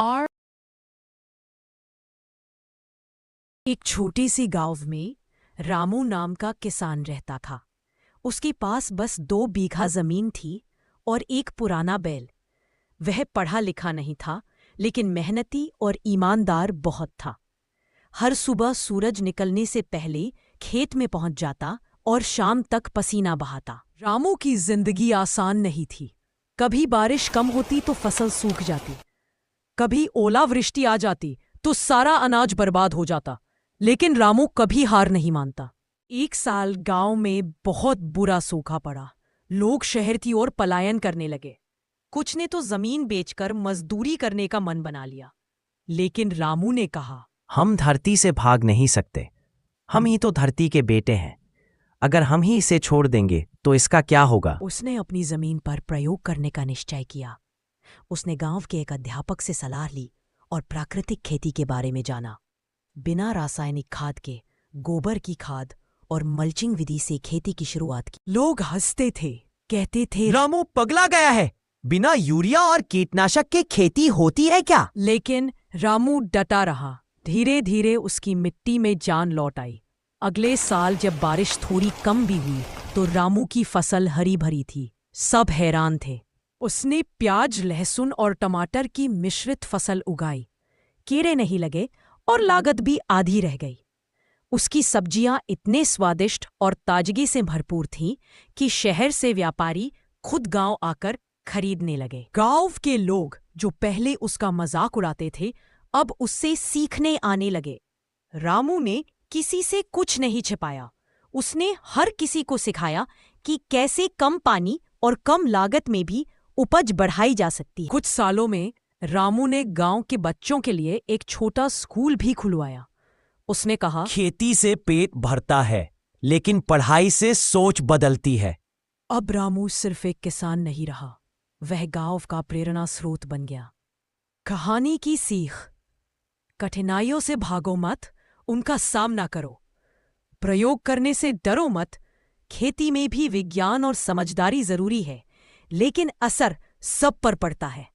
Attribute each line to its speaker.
Speaker 1: और एक छोटी सी गांव में रामू नाम का किसान रहता था। उसके पास बस 2 बीघा जमीन थी और एक पुराना बैल। वह पढ़ा लिखा नहीं था, लेकिन मेहनती और ईमानदार बहुत था। हर सुबह सूरज निकलने से पहले खेत में पहुंच जाता और शाम तक पसीना बहाता। रामू की जिंदगी आसान नहीं थी। कभी बारिश कम होती तो फसल सूख जाती, कभी ओलावृष्टि आ जाती तो सारा अनाज बर्बाद हो जाता। लेकिन रामू कभी हार नहीं मानता। एक साल गांव में बहुत बुरा सूखा पड़ा। लोग शहर की ओर पलायन करने लगे। कुछ ने तो जमीन बेचकर मजदूरी करने का मन बना लिया। लेकिन रामू ने कहा,
Speaker 2: हम धरती से भाग नहीं सकते। हम ही तो धरती के बेटे हैं। अगर हम ही इसे छोड़ देंगे तो इसका क्या होगा?
Speaker 1: उसने अपनी जमीन पर प्रयोग करने का निश्चय किया। उसने गांव के एक अध्यापक से सलाह ली और प्राकृतिक खेती के बारे में जाना। बिना रासायनिक खाद के गोबर की खाद और मल्चिंग विधि से खेती की शुरुआत की। लोग हंसते थे, कहते थे,
Speaker 2: रामू पगला गया है। बिना यूरिया और कीटनाशक के खेती होती है क्या?
Speaker 1: लेकिन रामू डटा रहा। धीरे धीरे उसकी मिट्टी में जान लौट आई। अगले साल जब बारिश थोड़ी कम भी हुई तो रामू की फसल हरी भरी थी। सब हैरान थे। उसने प्याज, लहसुन और टमाटर की मिश्रित फसल उगाई। कीड़े नहीं लगे और लागत भी आधी रह गई। उसकी सब्जियां इतने स्वादिष्ट और ताजगी से भरपूर थीं कि शहर से व्यापारी खुद गांव आकर खरीदने लगे। गांव के लोग जो पहले उसका मजाक उड़ाते थे, अब उससे सीखने आने लगे। रामू ने किसी से कुछ नहीं छिपाया। उसने हर किसी को सिखाया कि कैसे कम पानी और कम लागत में भी उपज बढ़ाई जा सकती है। कुछ सालों में रामू ने गांव के बच्चों के लिए एक छोटा स्कूल भी खुलवाया। उसने कहा,
Speaker 2: खेती से पेट भरता है, लेकिन पढ़ाई से सोच बदलती है।
Speaker 1: अब रामू सिर्फ एक किसान नहीं रहा, वह गांव का प्रेरणा स्रोत बन गया। कहानी की सीख: कठिनाइयों से भागो मत, उनका सामना करो। प्रयोग करने से डरो मत। खेती में भी विज्ञान और समझदारी जरूरी है, लेकिन असर सब पर पड़ता है।